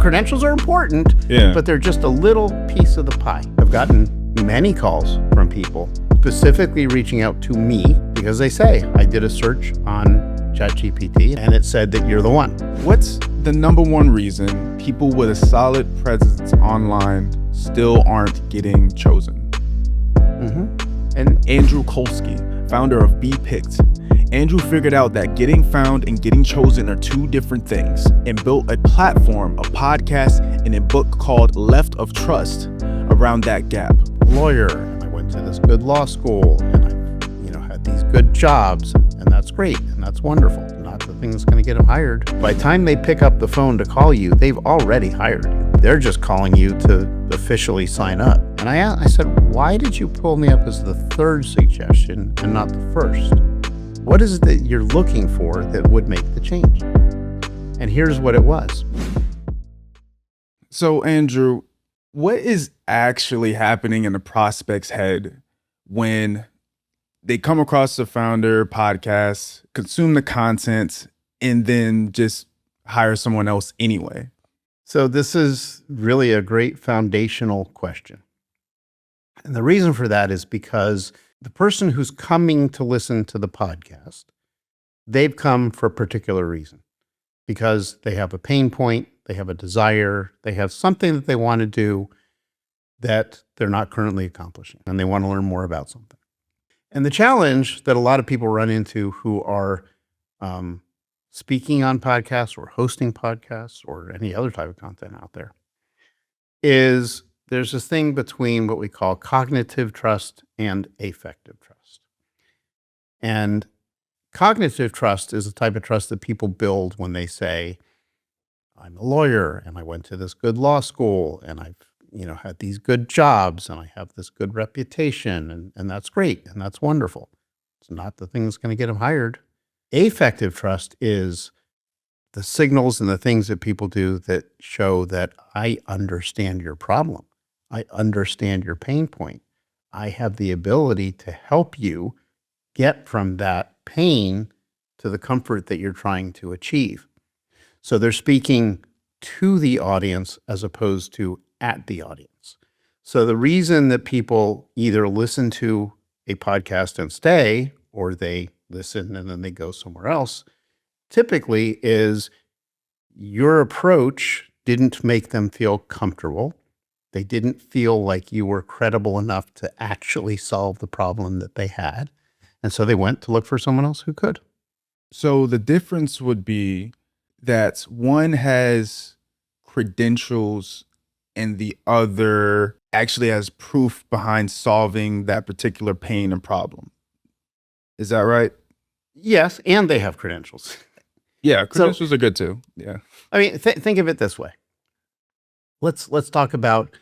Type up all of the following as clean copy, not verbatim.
credentials are important, but they're just a little piece of the pie. I've gotten many calls from people specifically reaching out to me because they say, I did a search on ChatGPT and it said that you're the one. What's the number one reason people with a solid presence online still aren't getting chosen? And Andrew Kolsky, founder of Be Picked. Andrew figured out that getting found and getting chosen are two different things and built a platform, a podcast, and a book called Left of Trust around that gap. Lawyer, and I went to this good law school, and I, had these good jobs, and that's great, and that's wonderful. Not the thing that's going to get them hired. By the time they pick up the phone to call you, they've already hired you. They're just calling you to officially sign up. And I said, why did you pull me up as the third suggestion and not the first? What is it that you're looking for that would make the change? And here's what it was. So, Andrew, what is actually happening in the prospect's head when they come across the founder podcast, consume the content, and then just hire someone else anyway? So this is really a great foundational question. And the reason for that is because the person who's coming to listen to the podcast, they've come for a particular reason, because they have a pain point, they have a desire, they have something that they want to do that they're not currently accomplishing, and they want to learn more about something. And the challenge that a lot of people run into who are speaking on podcasts or hosting podcasts or any other type of content out there is there's this thing between what we call cognitive trust and affective trust. And cognitive trust is the type of trust that people build when they say, I'm a lawyer and I went to this good law school and I've had these good jobs and I have this good reputation and that's great and that's wonderful. It's not the thing that's going to get them hired. Affective trust is the signals and the things that people do that show that I understand your problem. I understand your pain point. I have the ability to help you get from that pain to the comfort that you're trying to achieve. So they're speaking to the audience as opposed to at the audience. So the reason that people either listen to a podcast and stay, or they listen and then they go somewhere else, typically is your approach didn't make them feel comfortable. They didn't feel like you were credible enough to actually solve the problem that they had. And so they went to look for someone else who could. So the difference would be that one has credentials and the other actually has proof behind solving that particular pain and problem. Is that right? Yes, and they have credentials. Yeah, credentials are good too. Yeah. I mean, think of it this way. Let's talk about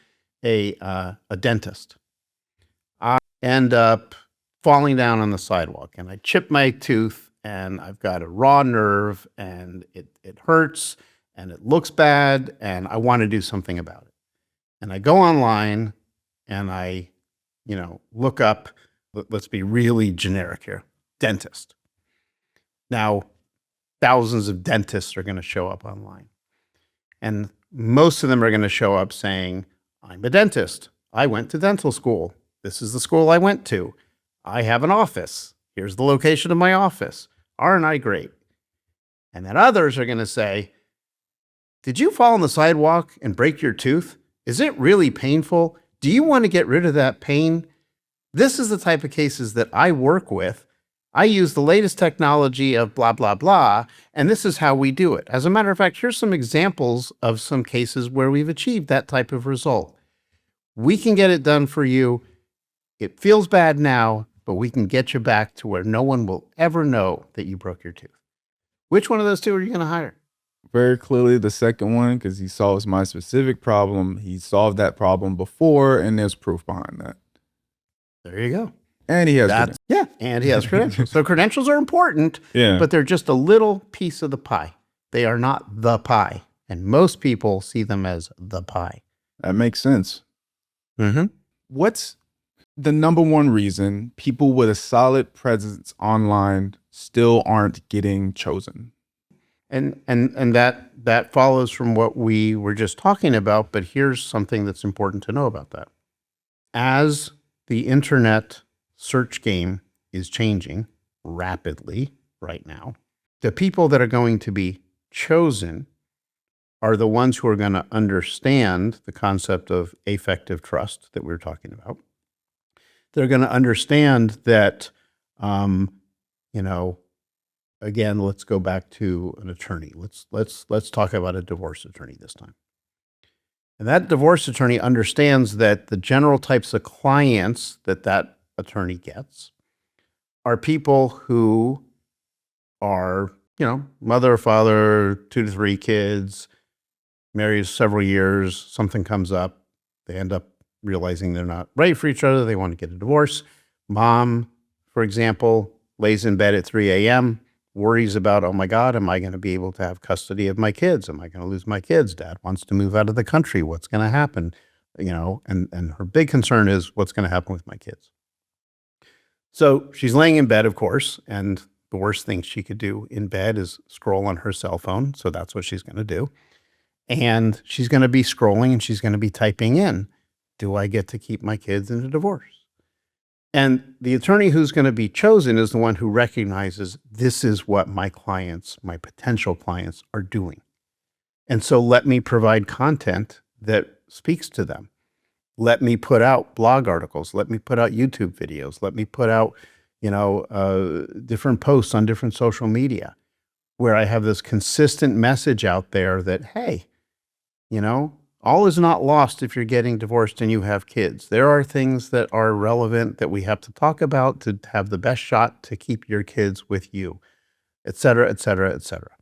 a dentist. I end up falling down on the sidewalk and I chip my tooth and I've got a raw nerve and it hurts and it looks bad and I want to do something about it. And I go online and I, look up, let's be really generic here, dentist. Now, thousands of dentists are going to show up online. And most of them are going to show up saying, I'm a dentist. I went to dental school. This is the school I went to. I have an office. Here's the location of my office. Aren't I great? And then others are going to say, did you fall on the sidewalk and break your tooth? Is it really painful? Do you want to get rid of that pain? This is the type of cases that I work with. I use the latest technology of blah, blah, blah, and this is how we do it. As a matter of fact, here's some examples of some cases where we've achieved that type of result. We can get it done for you. It feels bad now, but we can get you back to where no one will ever know that you broke your tooth. Which one of those two are you going to hire? Very clearly the second one, because he solves my specific problem. He solved that problem before, and there's proof behind that. There you go. And he has and he has credentials. So credentials are important, but they're just a little piece of the pie. They are not the pie. And most people see them as the pie. That makes sense. What's the number one reason people with a solid presence online still aren't getting chosen? And that follows from what we were just talking about, but here's something that's important to know about that. As the internet search game is changing rapidly right now, the people that are going to be chosen are the ones who are going to understand the concept of affective trust that we were talking about. They're going to understand that, you know, again, let's go back to an attorney. Let's talk about a divorce attorney this time. And that divorce attorney understands that the general types of clients that that attorney gets are people who are, mother or father, 2 to 3 kids, married several years, something comes up, they end up realizing they're not right for each other, they want to get a divorce. Mom, for example, lays in bed at 3 a.m., worries about, oh my God, am I going to be able to have custody of my kids? Am I going to lose my kids? Dad wants to move out of the country. What's going to happen? And her big concern is what's going to happen with my kids. So she's laying in bed, of course, and the worst thing she could do in bed is scroll on her cell phone. So that's what she's going to do. And she's going to be scrolling and she's going to be typing in, do I get to keep my kids in a divorce? And the attorney who's going to be chosen is the one who recognizes this is what my clients, my potential clients, are doing. And so let me provide content that speaks to them. Let me put out blog articles. Let me put out YouTube videos. Let me put out, different posts on different social media where I have this consistent message out there that, hey, all is not lost if you're getting divorced and you have kids. There are things that are relevant that we have to talk about to have the best shot to keep your kids with you, et cetera, et cetera, et cetera.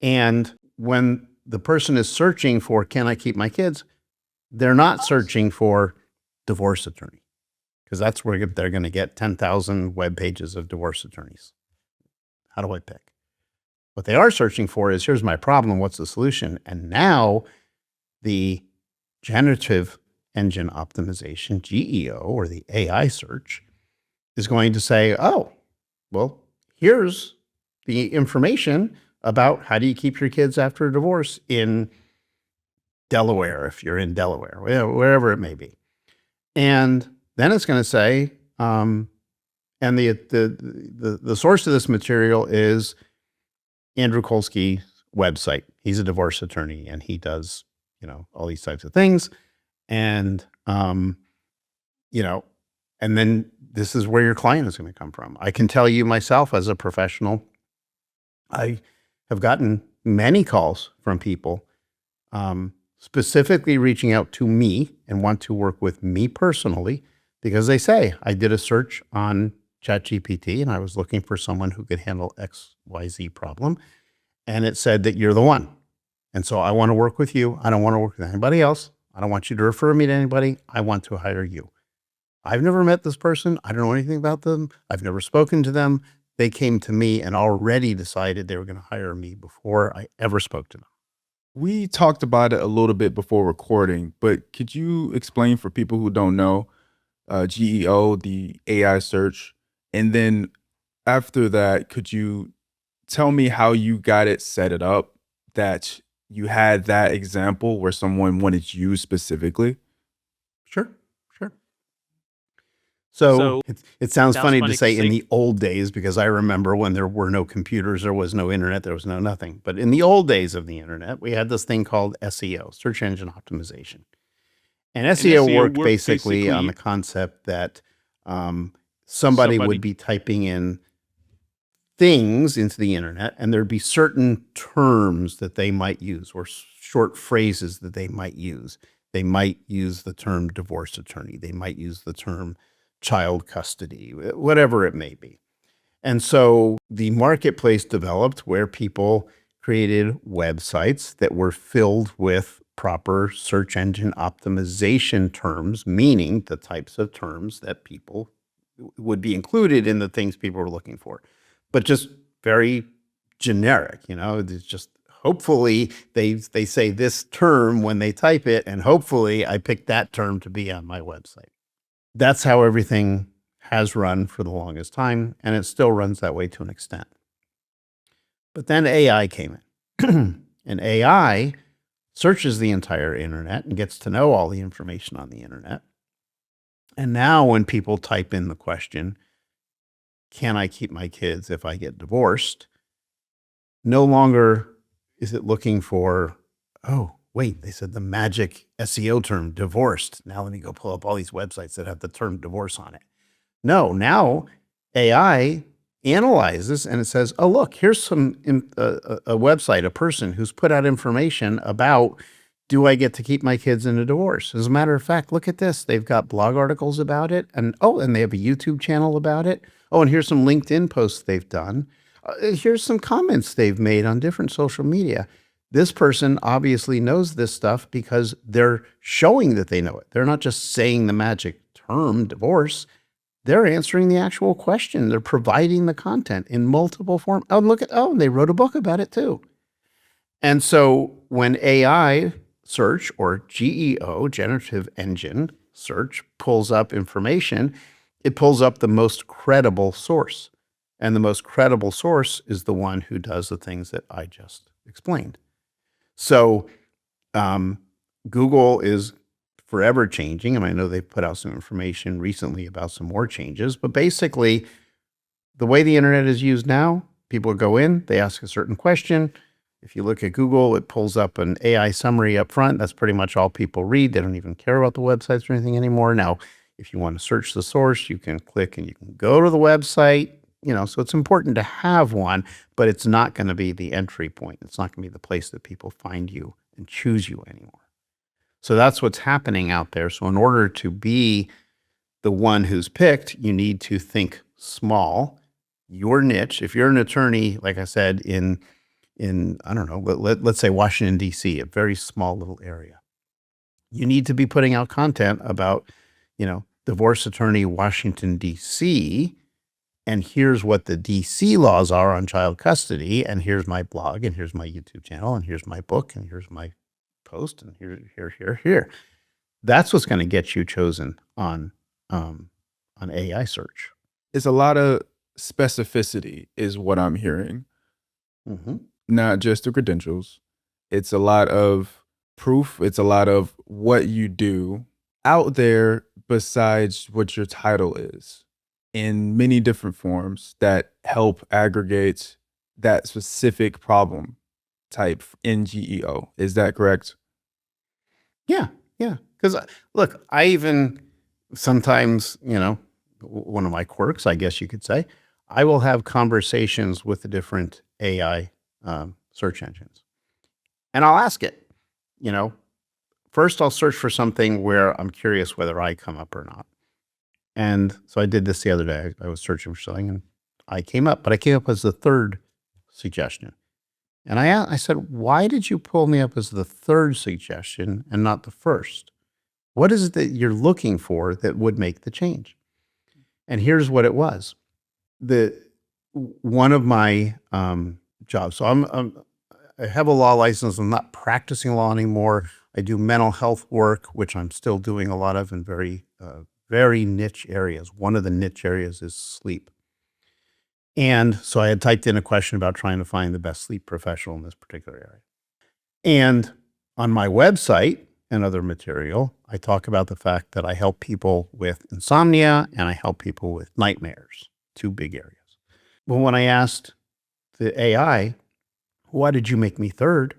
And when the person is searching for, can I keep my kids? They're not searching for divorce attorney, because that's where they're going to get 10,000 web pages of divorce attorneys. How do I pick? What they are searching for is, here's my problem, what's the solution? And now the generative engine optimization, GEO, or the AI search, is going to say, oh, well, here's the information about how do you keep your kids after a divorce in Delaware, if you're in Delaware, wherever it may be. And then it's going to say, and the source of this material is Andrew Kolsky's website. He's a divorce attorney and he does, all these types of things. And, and then this is where your client is going to come from. I can tell you myself as a professional, I have gotten many calls from people, specifically reaching out to me and want to work with me personally because they say, I did a search on ChatGPT and I was looking for someone who could handle XYZ problem. And it said that you're the one. And so I want to work with you. I don't want to work with anybody else. I don't want you to refer me to anybody. I want to hire you. I've never met this person. I don't know anything about them. I've never spoken to them. They came to me and already decided they were going to hire me before I ever spoke to them. We talked about it a little bit before recording, but could you explain for people who don't know GEO, the AI search? And then after that, could you tell me how you got it set it up that you had that example where someone wanted you specifically? Sure. So it sounds funny to say in the old days, because I remember when there were no computers, there was no internet, there was no nothing. But in the old days of the internet, we had this thing called SEO, search engine optimization. And SEO worked basically on the concept that somebody would be typing in things into the internet, and there'd be certain terms that they might use or short phrases that they might use. They might use the term divorce attorney. They might use the term child custody, whatever it may be. And so the marketplace developed where people created websites that were filled with proper search engine optimization terms, meaning the types of terms that people would be included in the things people were looking for, but just very generic, it's just hopefully they say this term when they type it, and hopefully I picked that term to be on my website. That's how everything has run for the longest time, and it still runs that way to an extent. But then AI came in. And AI searches the entire internet and gets to know all the information on the internet. And now when people type in the question, can I keep my kids if I get divorced? No longer is it looking for, oh, wait, they said the magic SEO term divorced. Now let me go pull up all these websites that have the term divorce on it. No, now AI analyzes and it says, oh, look, here's a website, a person who's put out information about, do I get to keep my kids in a divorce? As a matter of fact, look at this. They've got blog articles about it. And they have a YouTube channel about it. Oh, and here's some LinkedIn posts they've done. Here's some comments they've made on different social media. This person obviously knows this stuff because they're showing that they know it. They're not just saying the magic term divorce. They're answering the actual question. They're providing the content in multiple forms. Oh, look at, and they wrote a book about it too. And so when AI search, or GEO, generative engine search, pulls up information, it pulls up the most credible source. And the most credible source is the one who does the things that I just explained. So Google is forever changing. And I know they've put out some information recently about some more changes. But basically, the way the internet is used now, people go in, they ask a certain question. If you look at Google, it pulls up an AI summary up front. That's pretty much all people read. They don't even care about the websites or anything anymore. Now, if you want to search the source, you can click and you can go to the website. So it's important to have one, but it's not going to be the entry point. It's not going to be the place that people find you and choose you anymore. So that's what's happening out there. So in order to be the one who's picked, you need to think small. Your niche, if you're an attorney, like I said, in I don't know, let's say Washington, D.C., a very small little area, you need to be putting out content about, divorce attorney, Washington, D.C., and here's what the DC laws are on child custody, and here's my blog, and here's my YouTube channel, and here's my book, and here's my post, and here. That's what's going to get you chosen on AI search. It's a lot of specificity is what I'm hearing. Mm-hmm. Not just the credentials. It's a lot of proof. It's a lot of what you do out there besides what your title is, in many different forms that help aggregate that specific problem type in GEO. Is that correct? Yeah. Because look, I even sometimes, one of my quirks, I guess you could say, I will have conversations with the different AI search engines. And I'll ask it, first I'll search for something where I'm curious whether I come up or not. And so I did this the other day. I was searching for something and I came up, but I came up as the third suggestion. And I said, why did you pull me up as the third suggestion and not the first? What is it that you're looking for that would make the change? And here's what it was. One of my jobs. So I have a law license. I'm not practicing law anymore. I do mental health work, which I'm still doing a lot of in very niche areas. One of the niche areas is sleep. And so I had typed in a question about trying to find the best sleep professional in this particular area. And on my website and other material, I talk about the fact that I help people with insomnia and I help people with nightmares, two big areas. Well, when I asked the AI, why did you make me third?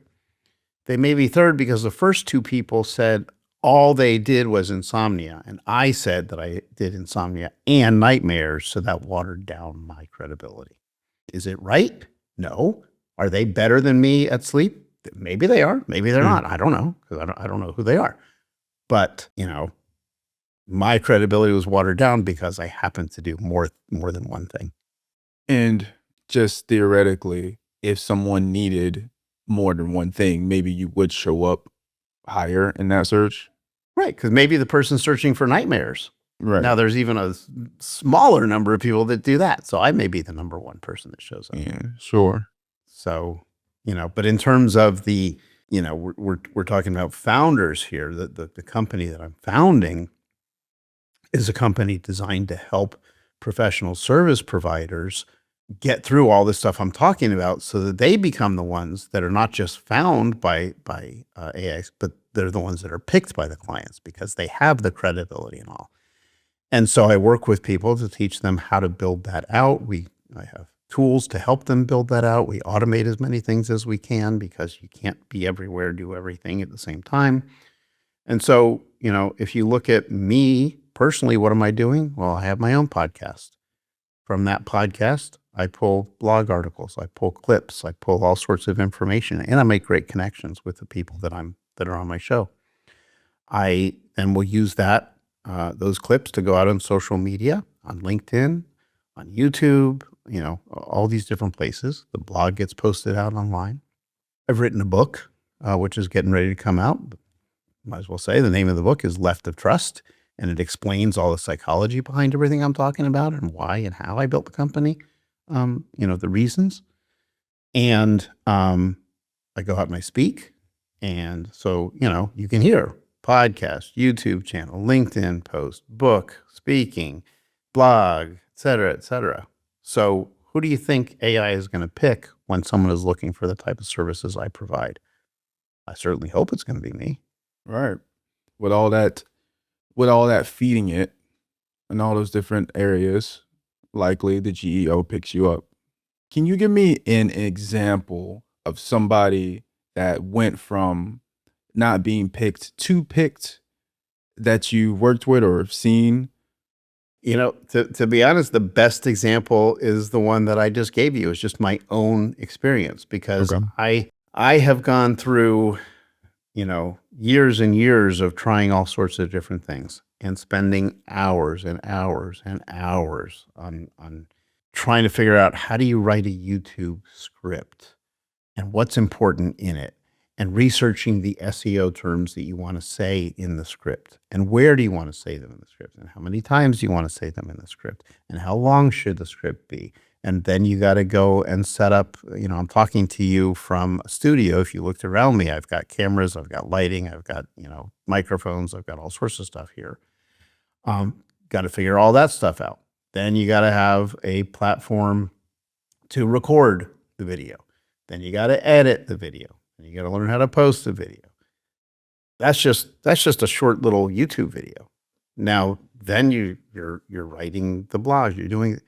They made me third because the first two people said all they did was insomnia. And I said that I did insomnia and nightmares. So that watered down my credibility. Is it right? No. Are they better than me at sleep? Maybe they are. Maybe they're not. I don't know, because I don't know who they are. But, my credibility was watered down because I happen to do more than one thing. And just theoretically, if someone needed more than one thing, maybe you would show up higher in that search. Right, because maybe the person's searching for nightmares. Right. Now, there's even a smaller number of people that do that. So I may be the number one person that shows up. Yeah, sure. So, but in terms of the, we're talking about founders here. The company that I'm founding is a company designed to help professional service providers get through all this stuff I'm talking about so that they become the ones that are not just found by AIs, but they're the ones that are picked by the clients because they have the credibility and all. And so I work with people to teach them how to build that out. I have tools to help them build that out. We automate as many things as we can because you can't be everywhere, do everything at the same time. And so, if you look at me personally, what am I doing? Well, I have my own podcast. From that podcast, I pull blog articles, I pull clips, I pull all sorts of information, and I make great connections with the people that are on my show. I then will use those clips to go out on social media, on LinkedIn, on YouTube, all these different places. The blog gets posted out online. I've written a book, which is getting ready to come out. Might as well say the name of the book is Left of Trust, and it explains all the psychology behind everything I'm talking about and why and how I built the company, the reasons. And I go out and I speak. And so, you can hear podcast, YouTube channel, LinkedIn post, book, speaking, blog, et cetera, et cetera. So who do you think AI is going to pick when someone is looking for the type of services I provide? I certainly hope it's going to be me. Right. With all that feeding it in all those different areas, likely the GEO picks you up. Can you give me an example of somebody that went from not being picked to picked that you worked with or have seen? To be honest, the best example is the one that I just gave you. It's just my own experience because Okay. I have gone through years and years of trying all sorts of different things and spending hours and hours and hours on trying to figure out how do you write a YouTube script and what's important in it and researching the SEO terms that you want to say in the script and where do you want to say them in the script and how many times do you want to say them in the script and how long should the script be. And then you got to go and set up, I'm talking to you from a studio. If you looked around me, I've got cameras, I've got lighting, I've got, microphones, I've got all sorts of stuff here. Got to figure all that stuff out. Then you got to have a platform to record the video. Then you got to edit the video. And you got to learn how to post the video. That's just a short little YouTube video. Now, then you're writing the blog, you're doing.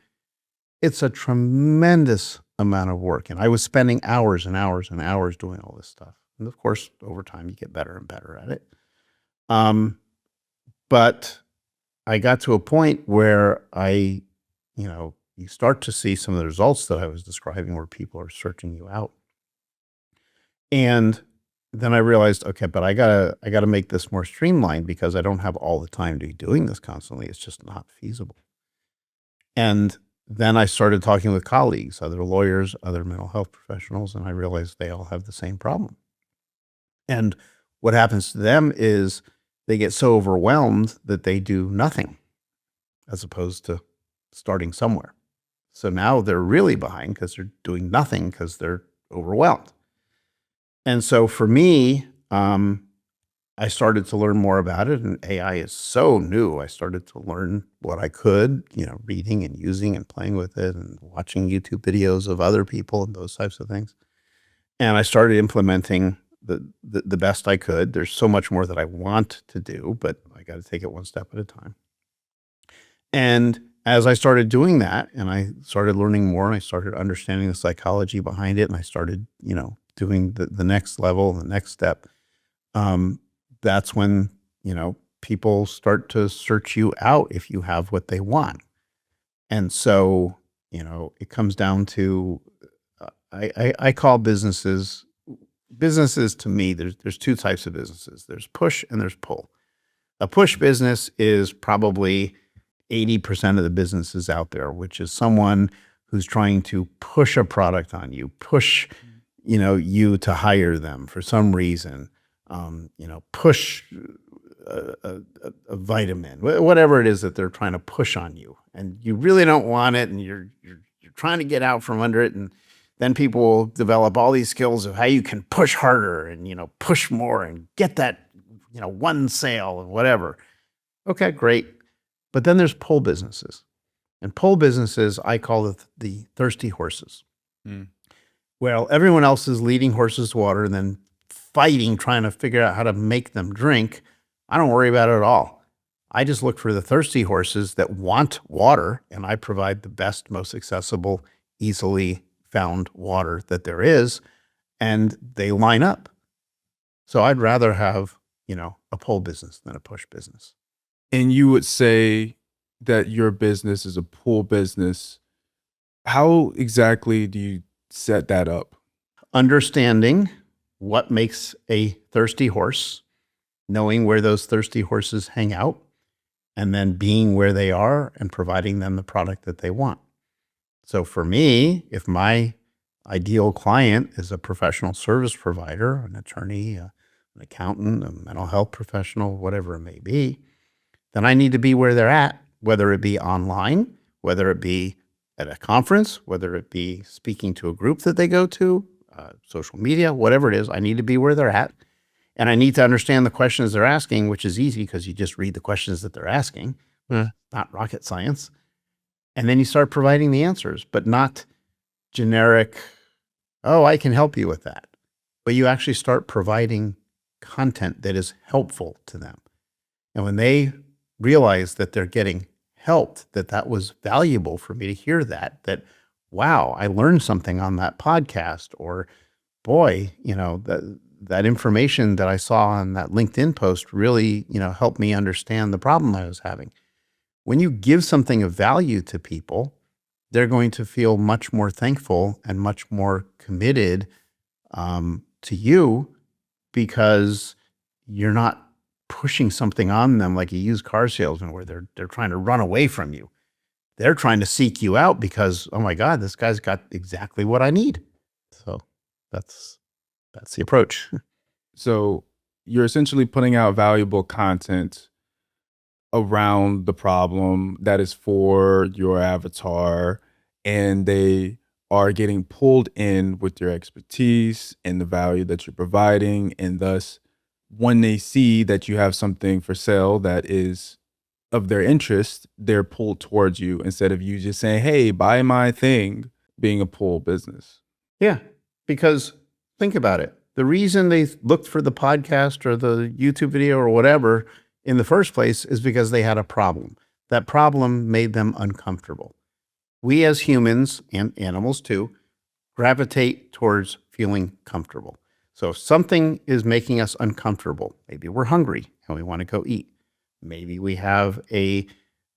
It's a tremendous amount of work. And I was spending hours and hours and hours doing all this stuff. And of course, over time, you get better and better at it. But I got to a point where you start to see some of the results that I was describing where people are searching you out. And then I realized, okay, but I gotta make this more streamlined because I don't have all the time to be doing this constantly. It's just not feasible. And then I started talking with colleagues, other lawyers, other mental health professionals, and I realized they all have the same problem. And what happens to them is they get so overwhelmed that they do nothing as opposed to starting somewhere. So now they're really behind because they're doing nothing because they're overwhelmed. And so for me, I started to learn more about it, and AI is so new. I started to learn what I could, reading and using and playing with it and watching YouTube videos of other people and those types of things. And I started implementing the best I could. There's so much more that I want to do, but I got to take it one step at a time. And as I started doing that and I started learning more and I started understanding the psychology behind it and I started, doing the next level, the next step, that's when, people start to search you out if you have what they want. And so, it comes down to, I call businesses to me, there's two types of businesses. There's push and there's pull. A push business is probably 80% of the businesses out there, which is someone who's trying to push a product on you, push, you to hire them for some reason, push a vitamin, whatever it is that they're trying to push on you, and you really don't want it, and you're trying to get out from under it, and then people will develop all these skills of how you can push harder and push more and get that one sale and whatever. Okay, great. But then there's pull businesses. And pull businesses, I call it the thirsty horses. Mm. Well, everyone else is leading horses to water and then fighting, trying to figure out how to make them drink. I don't worry about it at all. I just look for the thirsty horses that want water, and I provide the best, most accessible, easily found water that there is, and they line up. So I'd rather have, a pull business than a push business. And you would say that your business is a pull business. How exactly do you set that up? Understanding what makes a thirsty horse, knowing where those thirsty horses hang out, and then being where they are and providing them the product that they want. So for me, if my ideal client is a professional service provider, an attorney, an accountant, a mental health professional, whatever it may be, then I need to be where they're at, whether it be online, whether it be at a conference, whether it be speaking to a group that they go to, social media, whatever it is. I need to be where they're at. And I need to understand the questions they're asking, which is easy because you just read the questions that they're asking, not rocket science. And then you start providing the answers, but not generic, oh, I can help you with that. But you actually start providing content that is helpful to them. And when they realize that they're getting helped, that was valuable for me to hear that, wow, I learned something on that podcast, or boy, that information that I saw on that LinkedIn post really, helped me understand the problem I was having. When you give something of value to people, they're going to feel much more thankful and much more committed to you, because you're not pushing something on them like a used car salesman where they're trying to run away from you. They're trying to seek you out because, oh my God, this guy's got exactly what I need. So that's the approach. So you're essentially putting out valuable content around the problem that is for your avatar, and they are getting pulled in with your expertise and the value that you're providing. And thus, when they see that you have something for sale that is of their interest, they're pulled towards you instead of you just saying, hey, buy my thing, being a pull business. Yeah, because think about it. The reason they looked for the podcast or the YouTube video or whatever in the first place is because they had a problem. That problem made them uncomfortable. We as humans, and animals too, gravitate towards feeling comfortable. So if something is making us uncomfortable, maybe we're hungry and we want to go eat. Maybe we have an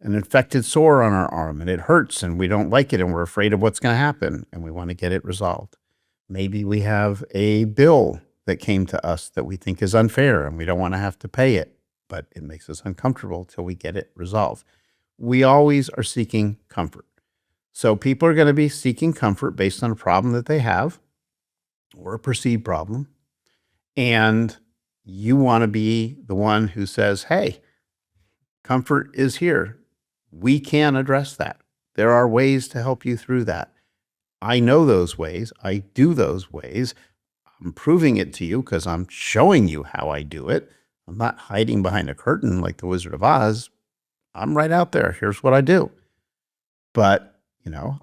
infected sore on our arm and it hurts and we don't like it and we're afraid of what's going to happen and we want to get it resolved. Maybe we have a bill that came to us that we think is unfair and we don't want to have to pay it, but it makes us uncomfortable till we get it resolved. We always are seeking comfort. So people are going to be seeking comfort based on a problem that they have or a perceived problem. And you want to be the one who says, hey, comfort is here. We can address that. There are ways to help you through that. I know those ways. I do those ways. I'm proving it to you because I'm showing you how I do it. I'm not hiding behind a curtain like the Wizard of Oz. I'm right out there. Here's what I do. But,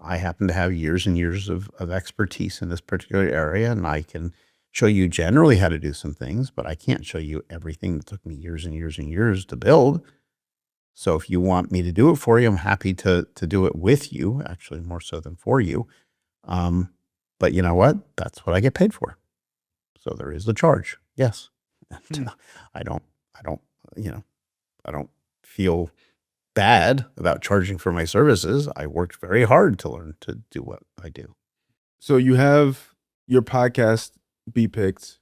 I happen to have years and years of expertise in this particular area, and I can show you generally how to do some things, but I can't show you everything that took me years and years and years to build. So if you want me to do it for you, I'm happy to do it with you, actually more so than for you. But you know what? That's what I get paid for. So there is the charge. Yes. I don't feel bad about charging for my services. I worked very hard to learn to do what I do. So you have your podcast, Be Picked.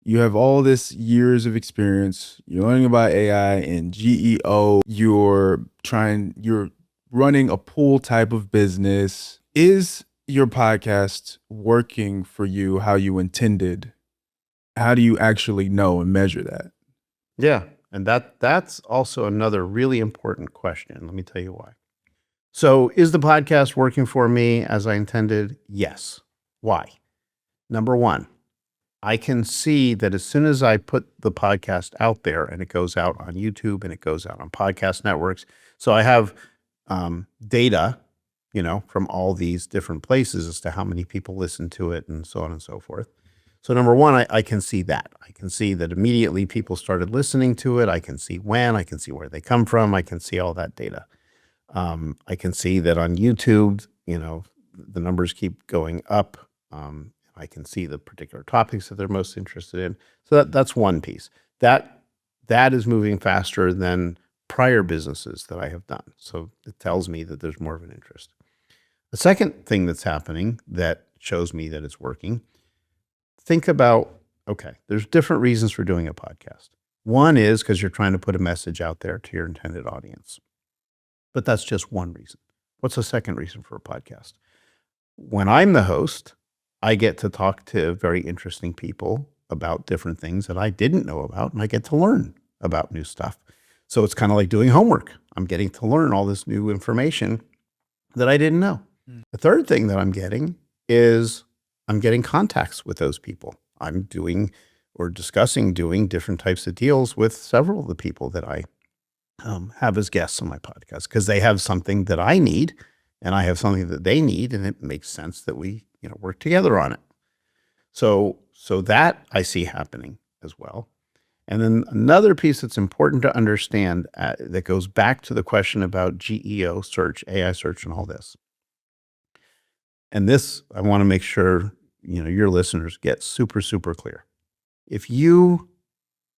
You have all this years of experience. You're learning about AI and GEO. You're running a pool type of business. Is your podcast working for you how you intended? How do you actually know and measure that? Yeah. And that's also another really important question. Let me tell you why. So is the podcast working for me as I intended? Yes. Why? Number one, I can see that as soon as I put the podcast out there and it goes out on YouTube and it goes out on podcast networks. So I have data, from all these different places as to how many people listen to it and so on and so forth. So number one, I can see that. I can see that immediately people started listening to it. I can see when, I can see where they come from. I can see all that data. I can see that on YouTube, the numbers keep going up. I can see the particular topics that they're most interested in. So that's one piece. That is moving faster than prior businesses that I have done. So it tells me that there's more of an interest. The second thing that's happening that shows me that it's working, think about, okay, there's different reasons for doing a podcast. One is because you're trying to put a message out there to your intended audience. But that's just one reason. What's the second reason for a podcast? When I'm the host, I get to talk to very interesting people about different things that I didn't know about, and I get to learn about new stuff. So it's kind of like doing homework. I'm getting to learn all this new information that I didn't know. The third thing that I'm getting is I'm getting contacts with those people. I'm doing or discussing doing different types of deals with several of the people that I have as guests on my podcast, because they have something that I need and I have something that they need, and it makes sense that we work together on it. So that I see happening as well. And then another piece that's important to understand that goes back to the question about GEO search, AI search, and all this. And this, I want to make sure your listeners get super, super clear. If you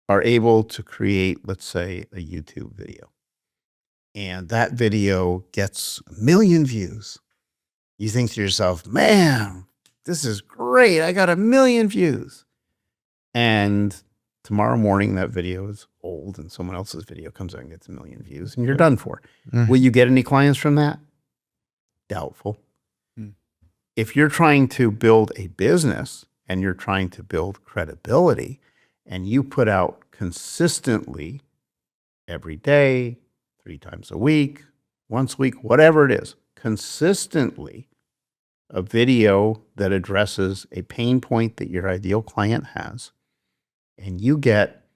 are able to create, let's say, a YouTube video, and that video gets 1 million views, you think to yourself, man, this is great. I got 1 million views. And tomorrow morning, that video is old and someone else's video comes out and gets 1 million views and you're done for. Mm-hmm. Will you get any clients from that? Doubtful. If you're trying to build a business and you're trying to build credibility and you put out consistently every day, 3 times a week, once a week, whatever it is, consistently a video that addresses a pain point that your ideal client has, and you get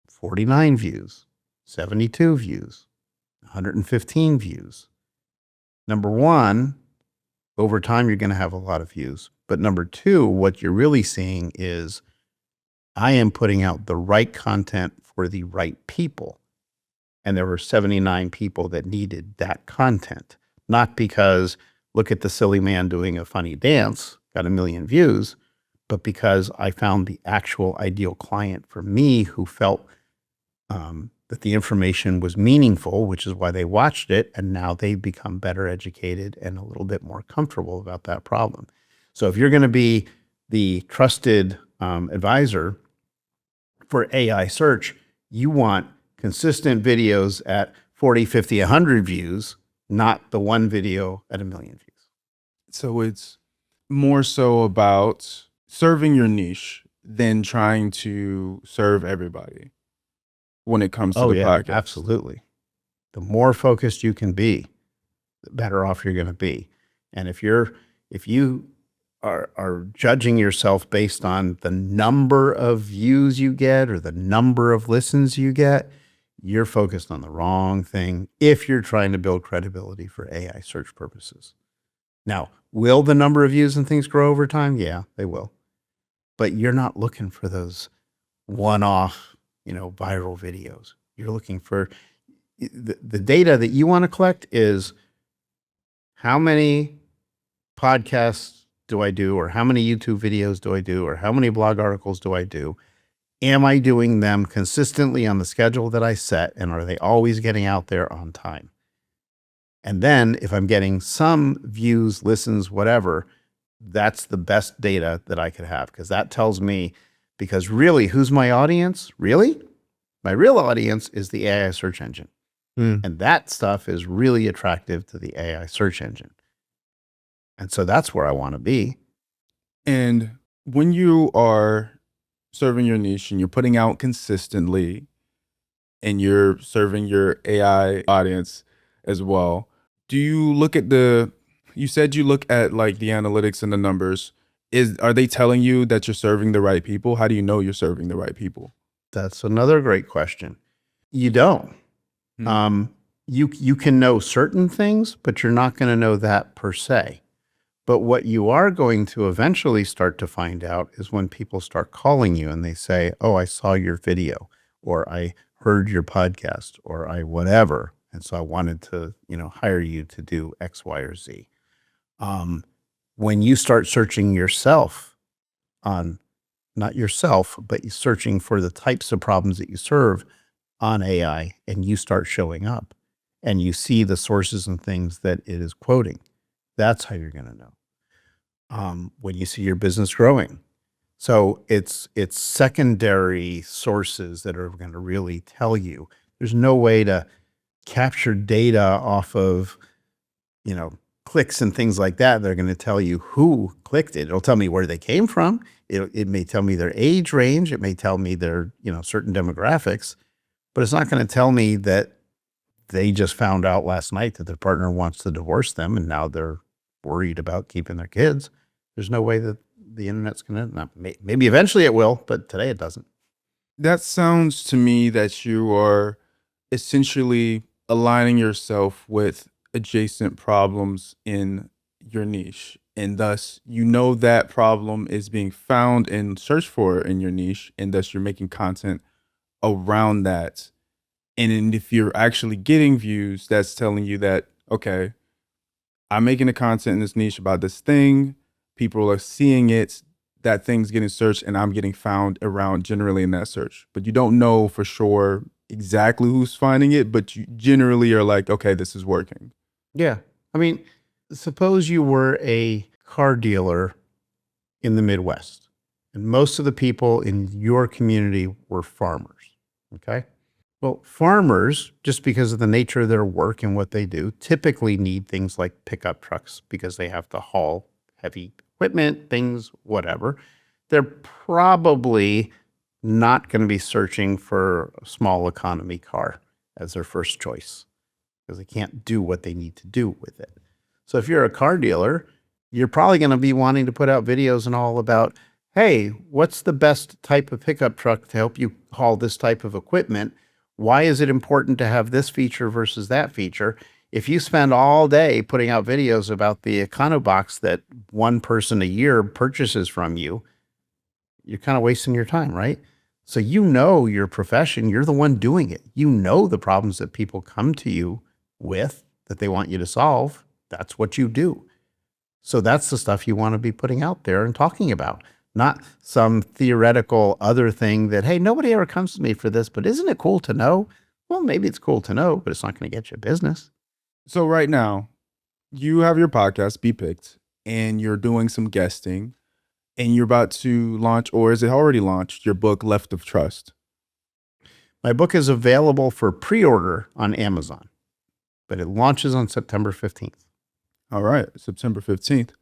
49 views, 72 views, 115 views. Number one, over time, you're going to have a lot of views. But number two, what you're really seeing is I am putting out the right content for the right people. And there were 79 people that needed that content, not because look at the silly man doing a funny dance, got 1 million views, but because I found the actual ideal client for me who felt that the information was meaningful, which is why they watched it. And now they've become better educated and a little bit more comfortable about that problem. So if you're going to be the trusted advisor for AI search, you want consistent videos at 40, 50, 100 views, not the one video at 1 million views. So it's more so about serving your niche than trying to serve everybody when it comes to the podcast. Absolutely. The more focused you can be, the better off you're going to be. And if you are judging yourself based on the number of views you get or the number of listens you get, you're focused on the wrong thing if you're trying to build credibility for AI search purposes. Now, will the number of views and things grow over time? Yeah, they will. But you're not looking for those one-off, viral videos. You're looking for the data that you want to collect is how many podcasts do I do, or how many YouTube videos do I do, or how many blog articles do I do? Am I doing them consistently on the schedule that I set, and are they always getting out there on time? And then if I'm getting some views, listens, whatever, that's the best data that I could have, because that tells me, because really, who's my audience? Really? My real audience is the AI search engine. And that stuff is really attractive to the AI search engine. And so that's where I want to be. And when you are serving your niche and you're putting out consistently and you're serving your AI audience as well, do you look at you said you look at like the analytics and the numbers. Are they telling you that you're serving the right people? How do you know you're serving the right people? That's another great question. You don't. you can know certain things, but you're not going to know that per se. But what you are going to eventually start to find out is when people start calling you and they say, "Oh, I saw your video," or "I heard your podcast," or "I whatever." And so I wanted to, hire you to do X, Y, or Z. When you start searching yourself on, not yourself, but you searching for the types of problems that you serve on AI, and you start showing up and you see the sources and things that it is quoting, that's how you're going to know. When you see your business growing. So it's secondary sources that are going to really tell you. There's no way to capture data off of, clicks and things like that. They're going to tell you who clicked it. It'll tell me where they came from. It may tell me their age range. It may tell me their, certain demographics, but it's not going to tell me that they just found out last night that their partner wants to divorce them and now they're worried about keeping their kids. There's no way that the internet's going to, maybe eventually it will, but today it doesn't. That sounds to me that you are essentially aligning yourself with adjacent problems in your niche. And thus, that problem is being found and searched for in your niche. And thus, you're making content around that. And then if you're actually getting views, that's telling you that, okay, I'm making the content in this niche about this thing. People are seeing it, that thing's getting searched, and I'm getting found around generally in that search. But you don't know for sure exactly who's finding it, but you generally are like, okay, this is working. Yeah. I mean, suppose you were a car dealer in the Midwest, and most of the people in your community were farmers. Okay. Well, farmers, just because of the nature of their work and what they do, typically need things like pickup trucks because they have to haul heavy equipment, things, whatever. They're probably not going to be searching for a small economy car as their first choice because they can't do what they need to do with it. So if you're a car dealer, you're probably going to be wanting to put out videos and all about, hey, what's the best type of pickup truck to help you haul this type of equipment? Why is it important to have this feature versus that feature? If you spend all day putting out videos about the Econobox that one person a year purchases from you, you're kind of wasting your time, right? So your profession, you're the one doing it. You know the problems that people come to you with that they want you to solve. That's what you do. So that's the stuff you want to be putting out there and talking about. Not some theoretical other thing that, hey, nobody ever comes to me for this, but isn't it cool to know? Well, maybe it's cool to know, but it's not going to get you business. So right now, you have your podcast, Be Picked, and you're doing some guesting, and you're about to launch, or is it already launched, your book, Left of Trust? My book is available for pre-order on Amazon, but it launches on September 15th. All right, September 15th.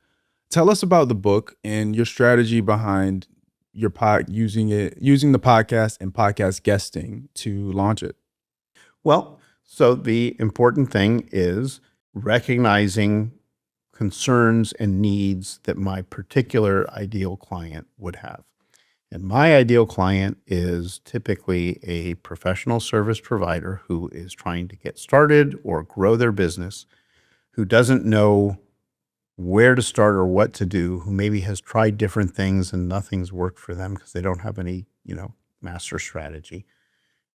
Tell us about the book and your strategy behind your using the podcast and podcast guesting to launch it. Well, so the important thing is recognizing concerns and needs that my particular ideal client would have. And my ideal client is typically a professional service provider who is trying to get started or grow their business, who doesn't know where to start or what to do, who maybe has tried different things and nothing's worked for them because they don't have any, master strategy.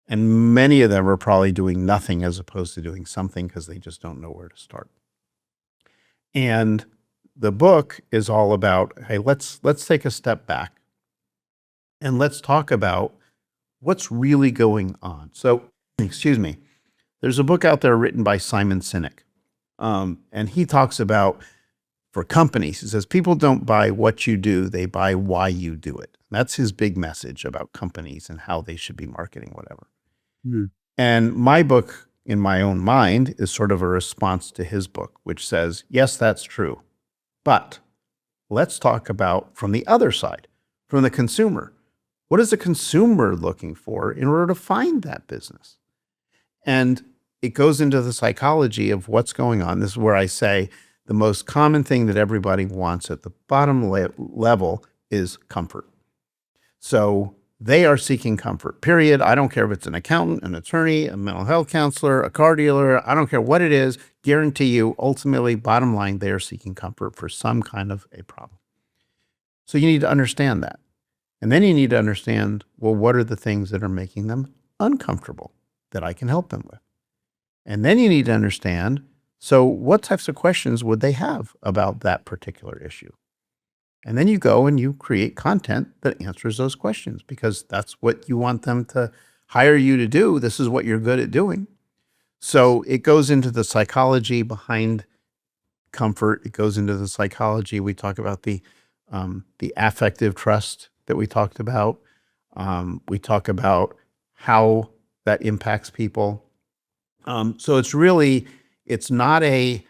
And many of them are probably doing nothing as opposed to doing something because they just don't know where to start. And the book is all about, hey, let's take a step back and let's talk about what's really going on. So, excuse me, there's a book out there written by Simon Sinek. And he talks about, for companies, he says, people don't buy what you do, they buy why you do it. That's his big message about companies and how they should be marketing, whatever. And my book, in my own mind, is sort of a response to his book, which says, yes, that's true. But let's talk about from the other side, from the consumer. What is the consumer looking for in order to find that business? And it goes into the psychology of what's going on. This is where I say the most common thing that everybody wants at the bottom level is comfort. So they are seeking comfort, period. I don't care if it's an accountant, an attorney, a mental health counselor, a car dealer. I don't care what it is. Guarantee you, ultimately, bottom line, they are seeking comfort for some kind of a problem. So you need to understand that. And then you need to understand, well, what are the things that are making them uncomfortable that I can help them with? And then you need to understand, so what types of questions would they have about that particular issue? And then you go and you create content that answers those questions, because that's what you want them to hire you to do. This is what you're good at doing. So it goes into the psychology behind comfort. It goes into the psychology. We talk about the affective trust that we talked about. We talk about how that impacts people. So it's not a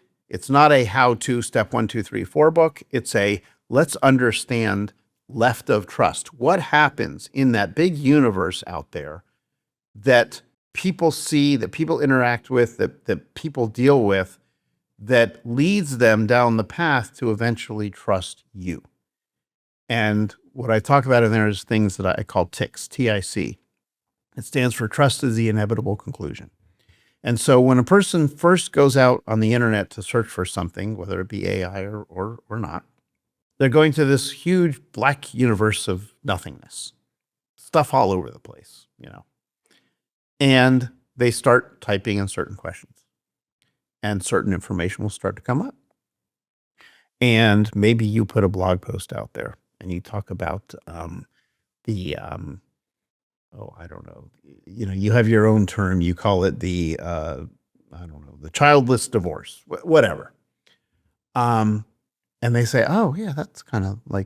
how-to step 1, 2, 3, 4 book. It's a let's understand left of trust. What happens in that big universe out there that people see, that people interact with, that people deal with, that leads them down the path to eventually trust you? And what I talk about in there is things that I call TICs, T-I-C. It stands for trust is the inevitable conclusion. And so when a person first goes out on the internet to search for something, whether it be AI or not, they're going to this huge black universe of nothingness, stuff all over the place, and they start typing in certain questions, and certain information will start to come up. And maybe you put a blog post out there and you talk about I don't know, you have your own term, you call it the the childless divorce, whatever. And they say, oh yeah, that's kind of like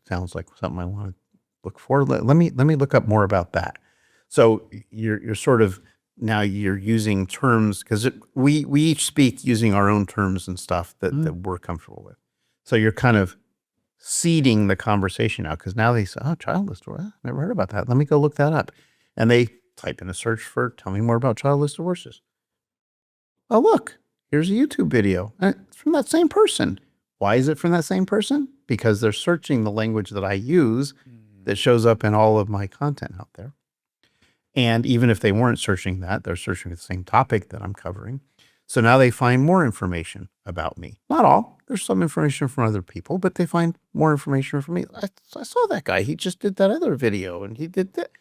sounds like something I want to look for. Let me look up more about that. So you're sort of, now you're using terms, because we each speak using our own terms and stuff that we're comfortable with. So you're kind of seeding the conversation out, because now they say, oh, childless divorce, I've never heard about that. Let me go look that up. And they type in a search for, tell me more about childless divorces. Oh, look, here's a YouTube video. It's from that same person. Why is it from that same person? Because they're searching the language that I use that shows up in all of my content out there. And even if they weren't searching that, they're searching the same topic that I'm covering. So now they find more information about me. Not all. There's some information from other people, but they find more information from me. I saw that guy. He just did that other video, and he did that.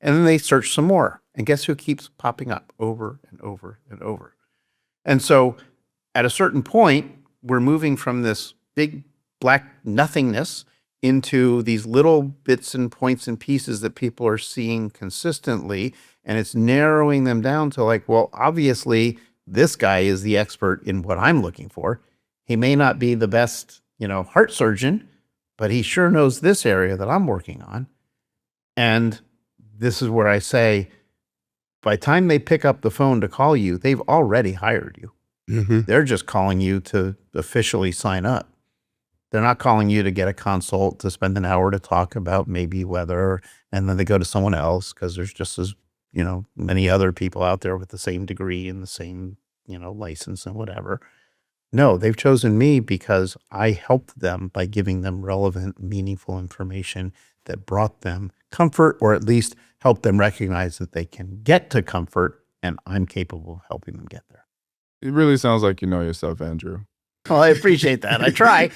And then they search some more. And guess who keeps popping up over and over and over? And so at a certain point, we're moving from this big black nothingness into these little bits and points and pieces that people are seeing consistently. And it's narrowing them down to like, well, obviously, this guy is the expert in what I'm looking for. He may not be the best, heart surgeon, but he sure knows this area that I'm working on. And this is where I say, by the time they pick up the phone to call you, they've already hired you. Mm-hmm. They're just calling you to officially sign up. They're not calling you to get a consult, to spend an hour to talk about maybe weather, and then they go to someone else because there's just as many other people out there with the same degree and the same, license and whatever. No, they've chosen me because I helped them by giving them relevant, meaningful information that brought them comfort, or at least helped them recognize that they can get to comfort, and I'm capable of helping them get there. It really sounds like you know yourself, Andrew. Well, I appreciate that. I try.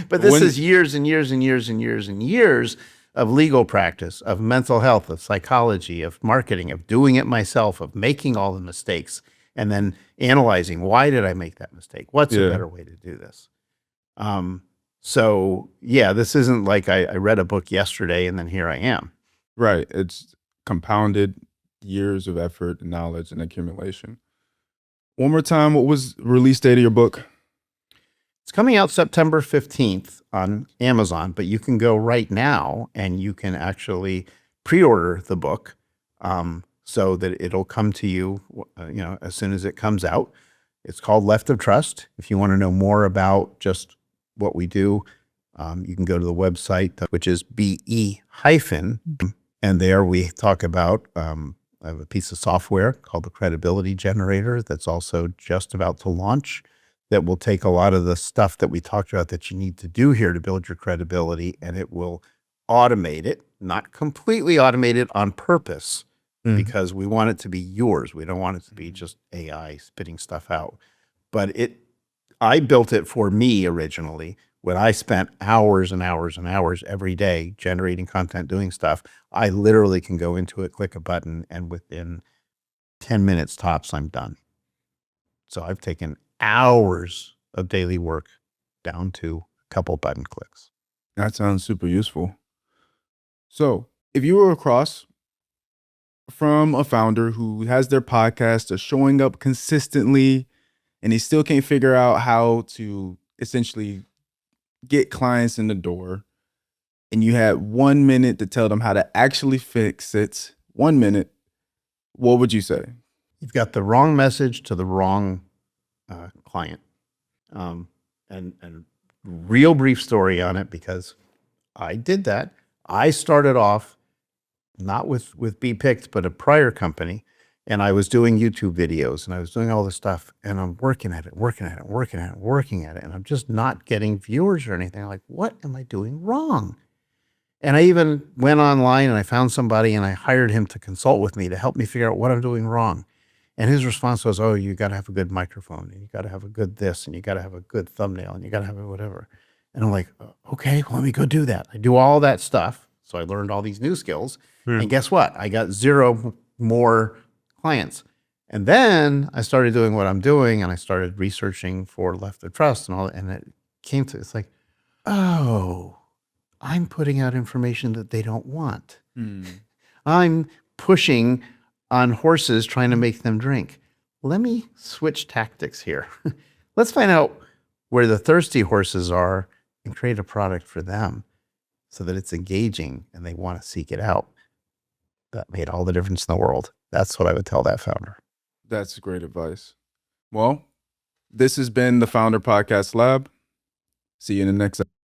But this is years and years and years and years and years of legal practice, of mental health, of psychology, of marketing, of doing it myself, of making all the mistakes, and then analyzing, why did I make that mistake? What's a better way to do this? So yeah, this isn't like I read a book yesterday and then here I am. Right. It's compounded years of effort and knowledge and accumulation. One more time, what was the release date of your book? It's coming out September 15th on Amazon, but you can go right now and you can actually pre-order the book so that it'll come to you, as soon as it comes out. It's called Left of Trust. If you want to know more about just what we do, you can go to the website, which is BE-, and there we talk about, I have a piece of software called the Credibility Generator that's also just about to launch, that will take a lot of the stuff that we talked about that you need to do here to build your credibility, and it will automate it. not completely automated on purpose Mhm. because we want it to be yours. We don't want it to be just AI spitting stuff out. But I built it for me originally when I spent hours and hours and hours every day generating content, doing stuff. I literally can go into it, click a button, and within 10 minutes tops, I'm done. So I've taken hours of daily work down to a couple button clicks. That sounds super useful. So if you were across from a founder who has their podcast are showing up consistently and he still can't figure out how to essentially get clients in the door, and you had 1 minute to tell them how to actually fix it, 1 minute, what would you say? You've got the wrong message to the wrong client. And real brief story on it, because I did that. I started off not with Be Picked, but a prior company, and I was doing YouTube videos and I was doing all this stuff, and I'm working at it, and I'm just not getting viewers or anything. I'm like, what am I doing wrong? And I even went online and I found somebody and I hired him to consult with me to help me figure out what I'm doing wrong. And his response was, oh, you got to have a good microphone, and you got to have a good this, and you got to have a good thumbnail, and you got to have a whatever. And I'm like, okay, well, let me go do that. I do all that stuff. So I learned all these new skills. And guess what? I got 0 more clients. And then I started doing what I'm doing, and I started researching for Left of Trust and all. And it came to, it's like, oh, I'm putting out information that they don't want. I'm pushing on horses trying to make them drink. Let me switch tactics here. Let's find out where the thirsty horses are and create a product for them so that it's engaging and they want to seek it out. That made all the difference in the world. That's what I would tell that founder. That's great advice. Well, this has been the Founder Podcast Lab. See you in the next episode.